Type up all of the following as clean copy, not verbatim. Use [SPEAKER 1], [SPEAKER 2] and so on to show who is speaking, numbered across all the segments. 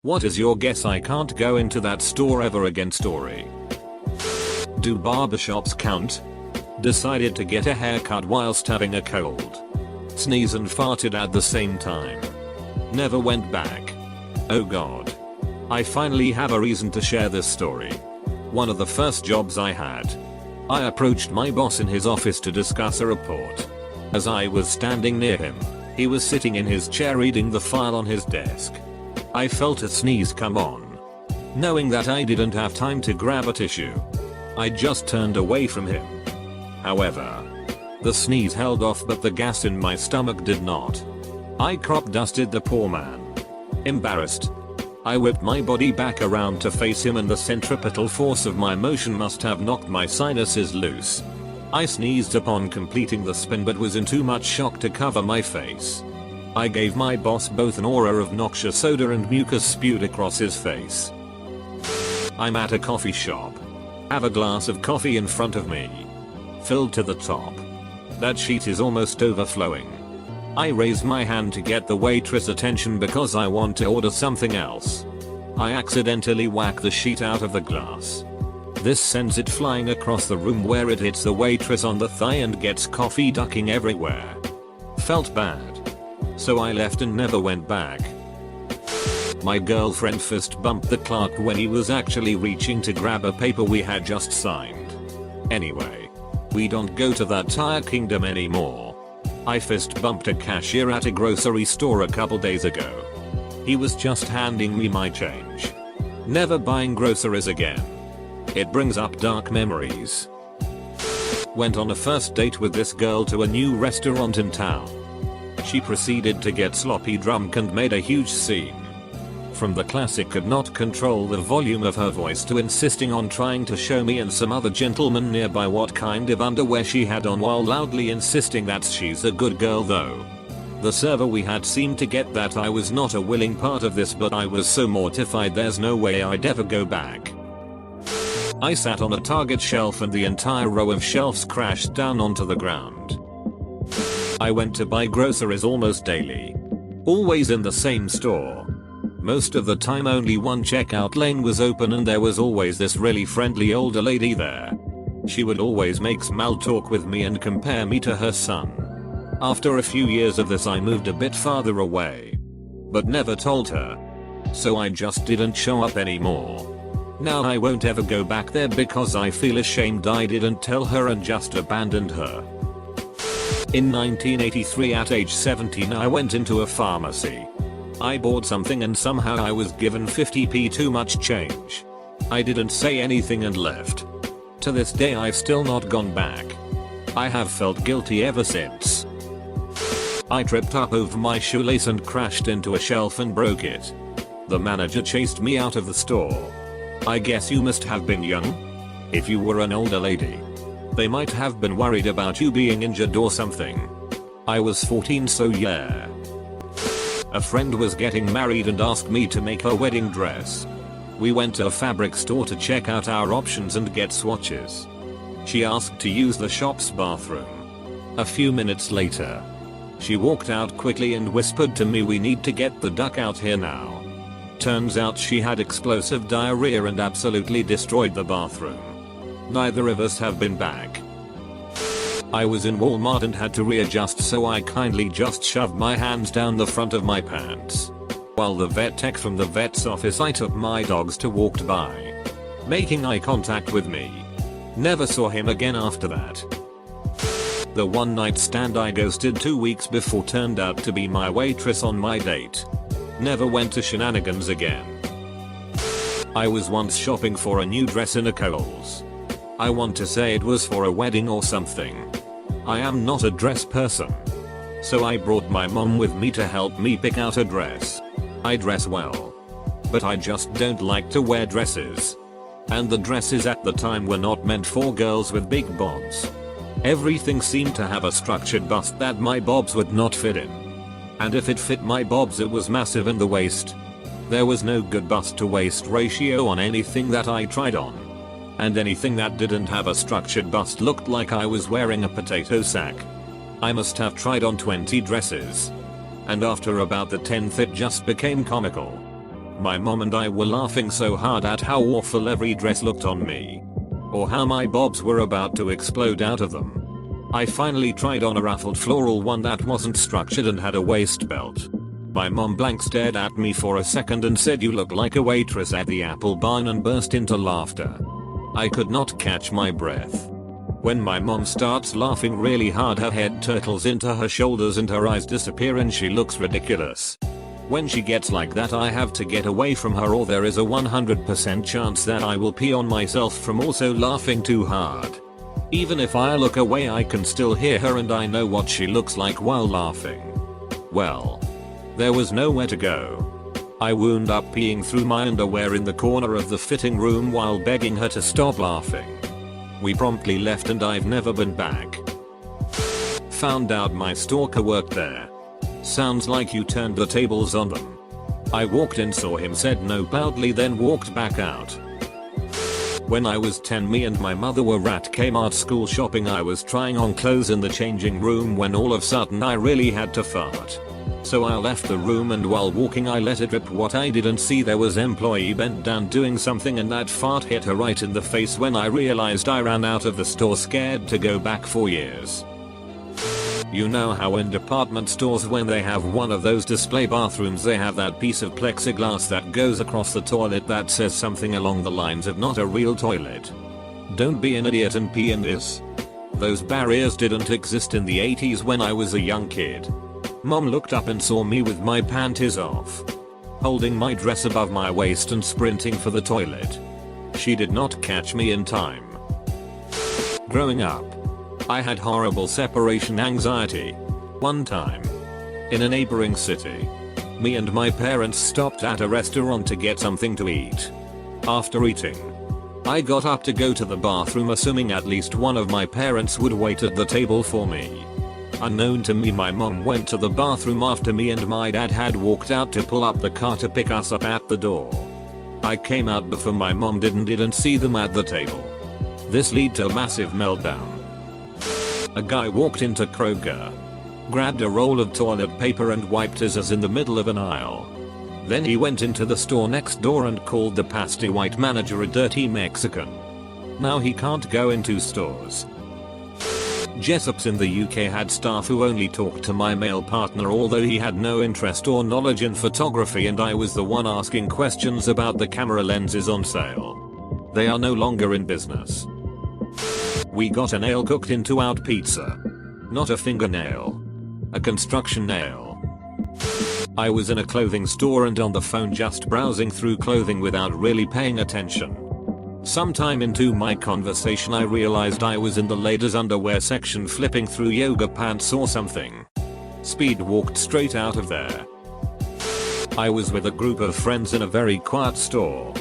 [SPEAKER 1] What is your guess? I can't go into that store ever again story. Do barbershops count? Decided to get a haircut whilst having a cold. Sneeze and farted at the same time. Never went back. Oh god. I finally have a reason to share this story. One of the first jobs I had. I approached my boss in his office to discuss a report. As I was standing near him, he was sitting in his chair reading the file on his desk. I felt a sneeze come on. Knowing that I didn't have time to grab a tissue, I just turned away from him. However, the sneeze held off but the gas in my stomach did not. I crop dusted the poor man. Embarrassed, I whipped my body back around to face him and the centripetal force of my motion must have knocked my sinuses loose. I sneezed upon completing the spin but was in too much shock to cover my face. I gave my boss both an aura of noxious odor and mucus spewed across his face. I'm at a coffee shop. Have a glass of coffee in front of me. Filled to the top. That sheet is almost overflowing. I raise my hand to get the waitress' attention because I want to order something else. I accidentally whack the sheet out of the glass. This sends it flying across the room where it hits the waitress on the thigh and gets coffee ducking everywhere. Felt bad. So I left and never went back. My girlfriend fist bumped the clerk when he was actually reaching to grab a paper we had just signed. Anyway, we don't go to that tire kingdom anymore. I fist bumped a cashier at a grocery store a couple days ago. He was just handing me my change. Never buying groceries again. It brings up dark memories. Went on a first date with this girl to a new restaurant in town. She proceeded to get sloppy drunk and made a huge scene. From the classic could not control the volume of her voice to insisting on trying to show me and some other gentleman nearby what kind of underwear she had on while loudly insisting that she's a good girl though. The server we had seemed to get that I was not a willing part of this but I was so mortified there's no way I'd ever go back. I sat on a Target shelf and the entire row of shelves crashed down onto the ground. I went to buy groceries almost daily. Always in the same store. Most of the time only one checkout lane was open and there was always this really friendly older lady there. She would always make small talk with me and compare me to her son. After a few years of this I moved a bit farther away. But never told her. So I just didn't show up anymore. Now I won't ever go back there because I feel ashamed I didn't tell her and just abandoned her. In 1983 at age 17 I went into a pharmacy. I bought something and somehow I was given 50p too much change. I didn't say anything and left. To this day I've still not gone back. I have felt guilty ever since. I tripped up over my shoelace and crashed into a shelf and broke it. The manager chased me out of the store. I guess you must have been young? If you were an older lady, they might have been worried about you being injured or something. I was 14 so yeah. A friend was getting married and asked me to make her wedding dress. We went to a fabric store to check out our options and get swatches. She asked to use the shop's bathroom. A few minutes later, she walked out quickly and whispered to me, "We need to get the duck out here now." Turns out she had explosive diarrhea and absolutely destroyed the bathroom. Neither of us have been back. I was in Walmart and had to readjust so I kindly just shoved my hands down the front of my pants. While the vet tech from the vet's office I took my dogs to walked by. Making eye contact with me. Never saw him again after that. The one night stand I ghosted 2 weeks before turned out to be my waitress on my date. Never went to shenanigans again. I was once shopping for a new dress in a Kohl's. I want to say it was for a wedding or something. I am not a dress person. So I brought my mom with me to help me pick out a dress. I dress well. But I just don't like to wear dresses. And the dresses at the time were not meant for girls with big bobs. Everything seemed to have a structured bust that my bobs would not fit in. And if it fit my bobs it was massive in the waist. There was no good bust to waist ratio on anything that I tried on. And anything that didn't have a structured bust looked like I was wearing a potato sack. I must have tried on 20 dresses. And after about the 10th it just became comical. My mom and I were laughing so hard at how awful every dress looked on me. Or how my bobs were about to explode out of them. I finally tried on a ruffled floral one that wasn't structured and had a waist belt. My mom blank stared at me for a second and said, "You look like a waitress at the Apple Barn," and burst into laughter. I could not catch my breath. When my mom starts laughing really hard, her head turtles into her shoulders and her eyes disappear and she looks ridiculous. When she gets like that, I have to get away from her, or there is a 100% chance that I will pee on myself from also laughing too hard. Even if I look away, I can still hear her and I know what she looks like while laughing. Well, there was nowhere to go. I wound up peeing through my underwear in the corner of the fitting room while begging her to stop laughing. We promptly left and I've never been back. Found out my stalker worked there. Sounds like you turned the tables on them. I walked in, saw him, said no loudly, then walked back out. When I was 10, me and my mother were at Kmart school shopping. I was trying on clothes in the changing room when all of a sudden I really had to fart. So I left the room and while walking I let it rip. What I didn't see, there was employee bent down doing something and that fart hit her right in the face. When I realized, I ran out of the store scared to go back for years. You know how in department stores when they have one of those display bathrooms, they have that piece of plexiglass that goes across the toilet that says something along the lines of "not a real toilet. Don't be an idiot and pee in this." Those barriers didn't exist in the 80s when I was a young kid. Mom looked up and saw me with my panties off, holding my dress above my waist and sprinting for the toilet. She did not catch me in time. Growing up, I had horrible separation anxiety. One time, in a neighboring city, me and my parents stopped at a restaurant to get something to eat. After eating, I got up to go to the bathroom, assuming at least one of my parents would wait at the table for me. Unknown to me, my mom went to the bathroom after me and my dad had walked out to pull up the car to pick us up at the door. I came out before my mom didn't see them at the table. This led to a massive meltdown. A guy walked into Kroger, grabbed a roll of toilet paper and wiped his ass in the middle of an aisle. Then he went into the store next door and called the pasty white manager a dirty Mexican. Now he can't go into stores. Jessup's in the UK had staff who only talked to my male partner, although he had no interest or knowledge in photography and I was the one asking questions about the camera lenses on sale. They are no longer in business. We got a nail cooked into our pizza. Not a fingernail. A construction nail. I was in a clothing store and on the phone just browsing through clothing without really paying attention. Sometime into my conversation I realized I was in the ladies' underwear section flipping through yoga pants or something. Speed walked straight out of there. I was with a group of friends in a very quiet store.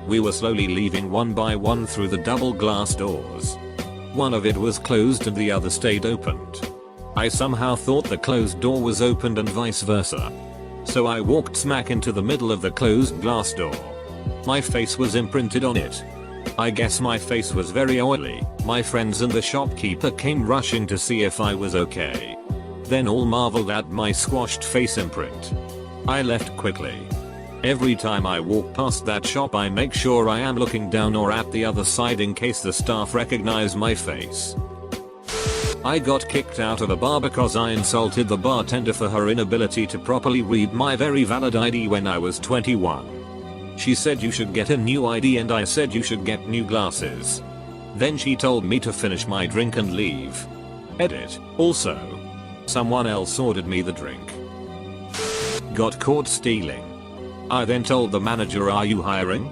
[SPEAKER 1] We were slowly leaving one by one through the double glass doors. One of it was closed and the other stayed opened. I somehow thought the closed door was opened and vice versa. So I walked smack into the middle of the closed glass door. My face was imprinted on it. I guess my face was very oily. My friends and the shopkeeper came rushing to see if I was okay. Then all marveled at my squashed face imprint. I left quickly. Every time I walk past that shop I make sure I am looking down or at the other side in case the staff recognize my face. I got kicked out of a bar because I insulted the bartender for her inability to properly read my very valid ID when I was 21. She said you should get a new ID and I said you should get new glasses. Then she told me to finish my drink and leave. Edit. Also, someone else ordered me the drink. Got caught stealing. I then told the manager, "Are you hiring?"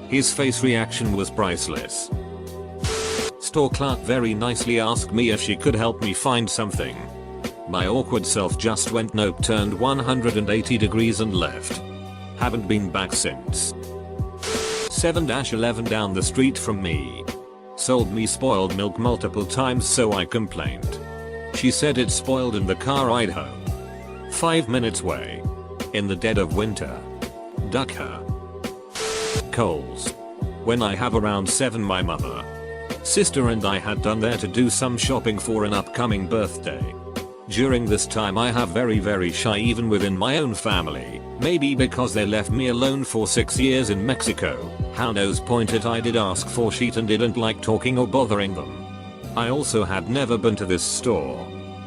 [SPEAKER 1] His face reaction was priceless. Store clerk very nicely asked me if she could help me find something. My awkward self just went nope, turned 180 degrees and left. Haven't been back since. 7-11 down the street from me sold me spoiled milk multiple times, so I complained. She said it spoiled in the car ride home. 5 minutes away. In the dead of winter. Duck her. Coles. When I have around 7, my mother, sister and I had done there to do some shopping for an upcoming birthday. During this time I have very shy even within my own family, maybe because they left me alone for 6 years in Mexico. How knows, point it, I did ask for sheet and didn't like talking or bothering them. I also had never been to this store.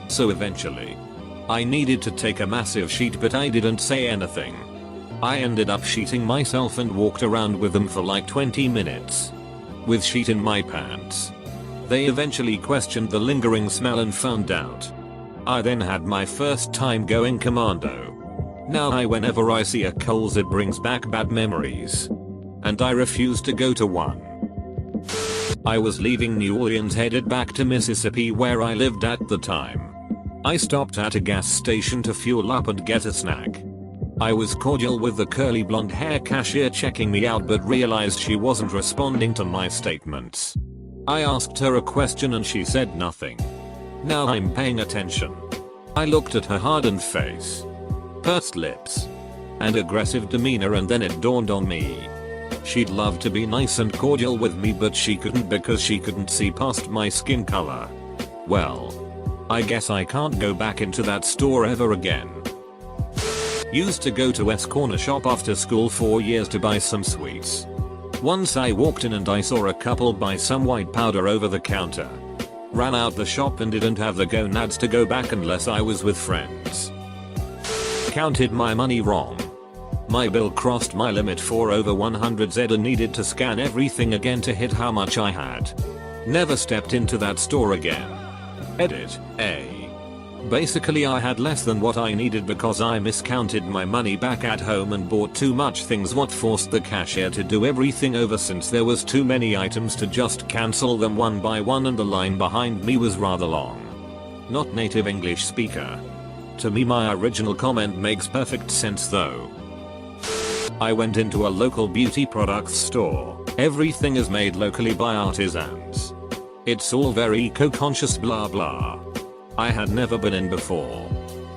[SPEAKER 1] So eventually, I needed to take a massive sheet but I didn't say anything. I ended up sheeting myself and walked around with them for like 20 minutes. With sheet in my pants. They eventually questioned the lingering smell and found out. I then had my first time going commando. Now whenever I see a Kohl's it brings back bad memories. And I refuse to go to one. I was leaving New Orleans headed back to Mississippi where I lived at the time. I stopped at a gas station to fuel up and get a snack. I was cordial with the curly blonde hair cashier checking me out but realized she wasn't responding to my statements. I asked her a question and she said nothing. Now I'm paying attention. I looked at her hardened face, pursed lips, and aggressive demeanor, and then it dawned on me. She'd love to be nice and cordial with me but she couldn't because she couldn't see past my skin color. Well, I guess I can't go back into that store ever again. Used to go to S Corner Shop after school for years to buy some sweets. Once I walked in and I saw a couple buy some white powder over the counter. Ran out the shop and didn't have the gonads to go back unless I was with friends. Counted my money wrong. My bill crossed my limit for over 100Z and needed to scan everything again to hit how much I had. Never stepped into that store again. Edit A. Basically I had less than what I needed because I miscounted my money back at home and bought too much things, what forced the cashier to do everything over since there was too many items to just cancel them one by one and the line behind me was rather long. Not native English speaker. To me my original comment makes perfect sense though. I went into a local beauty products store. Everything is made locally by artisans. It's all very eco-conscious blah blah. I had never been in before.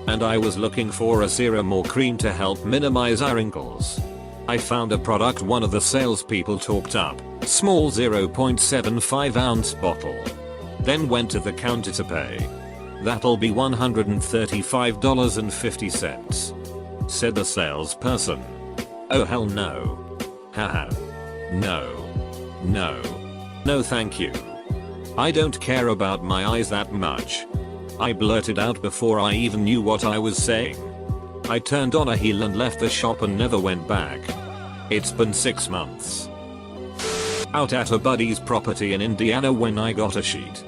[SPEAKER 1] And I was looking for a serum or cream to help minimize eye wrinkles. I found a product one of the salespeople talked up, small 0.75 ounce bottle. Then went to the counter to pay. That'll be $135.50. Said the salesperson. Oh hell no. Haha. No. No. No thank you. I don't care about my eyes that much. I blurted out before I even knew what I was saying. I turned on a heel and left the shop and never went back. It's been 6 months. Out at a buddy's property in Indiana when I got a sheet.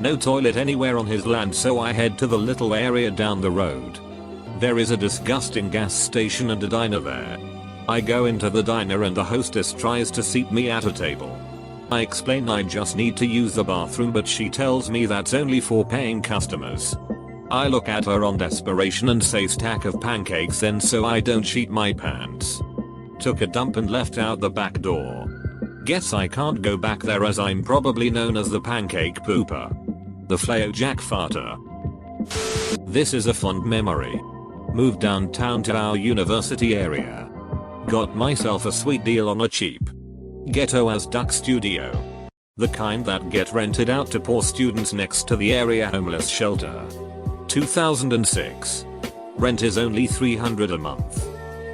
[SPEAKER 1] No toilet anywhere on his land, so I head to the little area down the road. There is a disgusting gas station and a diner there. I go into the diner and the hostess tries to seat me at a table. I explain I just need to use the bathroom but she tells me that's only for paying customers. I look at her on desperation and say stack of pancakes then so I don't sheet my pants. Took a dump and left out the back door. Guess I can't go back there as I'm probably known as the pancake pooper. The Flayo Jack farter. This is a fond memory. Moved downtown to our university area. Got myself a sweet deal on a cheap ghetto as duck studio. The kind that get rented out to poor students next to the area homeless shelter. 2006. Rent is only $300 a month.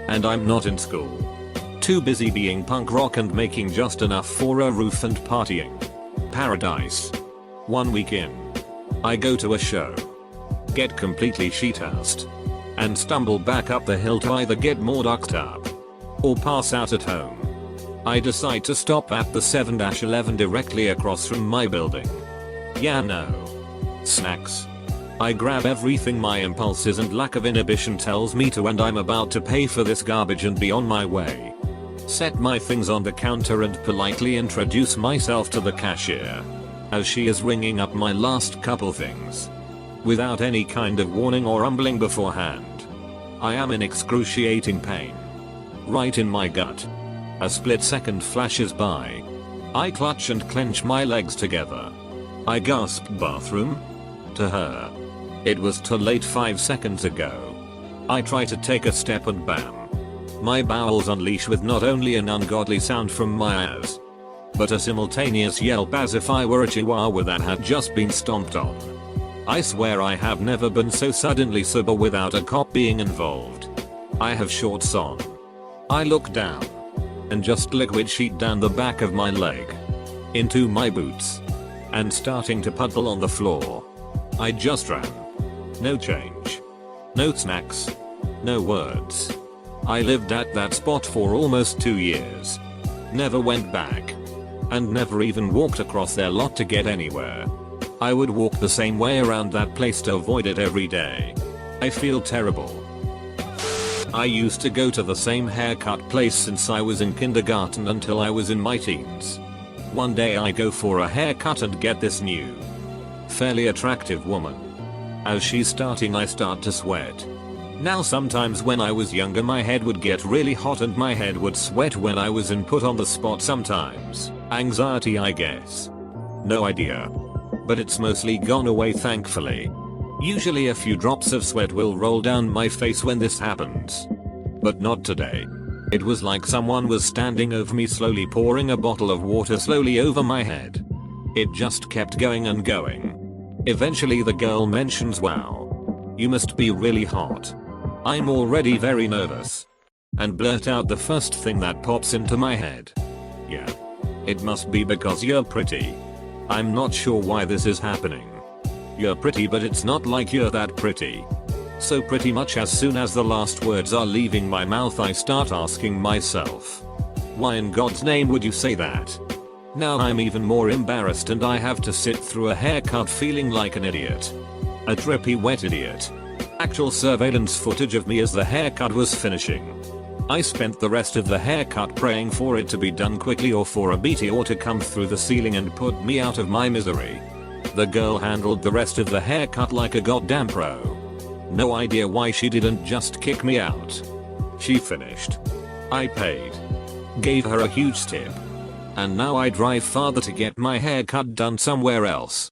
[SPEAKER 1] And I'm not in school. Too busy being punk rock and making just enough for a roof and partying. Paradise. 1 week in. I go to a show. Get completely sheet-housed. And stumble back up the hill to either get more ducked up or pass out at home. I decide to stop at the 7-Eleven directly across from my building. Yeah no. Snacks. I grab everything my impulses and lack of inhibition tells me to, and I'm about to pay for this garbage and be on my way. Set my things on the counter and politely introduce myself to the cashier. As she is ringing up my last couple things. Without any kind of warning or rumbling beforehand. I am in excruciating pain. Right in my gut. A split second flashes by. I clutch and clench my legs together. I gasp bathroom? To her. It was too late 5 seconds ago. I try to take a step and bam. My bowels unleash with not only an ungodly sound from my ears, but a simultaneous yelp as if I were a chihuahua that had just been stomped on. I swear I have never been so suddenly sober without a cop being involved. I have shorts on. I look down. And just liquid sheet down the back of my leg. Into my boots. And starting to puddle on the floor. I just ran. No change. No snacks. No words. I lived at that spot for almost 2 years. Never went back. And never even walked across their lot to get anywhere. I would walk the same way around that place to avoid it every day. I feel terrible. I used to go to the same haircut place since I was in kindergarten until I was in my teens. One day I go for a haircut and get this new, fairly attractive woman. As she's starting, I start to sweat. Now sometimes when I was younger my head would get really hot and my head would sweat when I was in put on the spot sometimes. Anxiety, I guess. No idea. But it's mostly gone away, thankfully. Usually a few drops of sweat will roll down my face when this happens. But not today. It was like someone was standing over me, slowly pouring a bottle of water slowly over my head. It just kept going and going. Eventually the girl mentions, "Wow. You must be really hot." I'm already very nervous. And blurt out the first thing that pops into my head. "Yeah. It must be because you're pretty." I'm not sure why this is happening. You're pretty, but it's not like you're that pretty. So pretty much as soon as the last words are leaving my mouth I start asking myself, why in God's name would you say that? Now I'm even more embarrassed and I have to sit through a haircut feeling like an idiot. A trippy wet idiot. Actual surveillance footage of me as the haircut was finishing. I spent the rest of the haircut praying for it to be done quickly or for a meteor to come through the ceiling and put me out of my misery. The girl handled the rest of the haircut like a goddamn pro. No idea why she didn't just kick me out. She finished. I paid. Gave her a huge tip. And now I drive farther to get my haircut done somewhere else.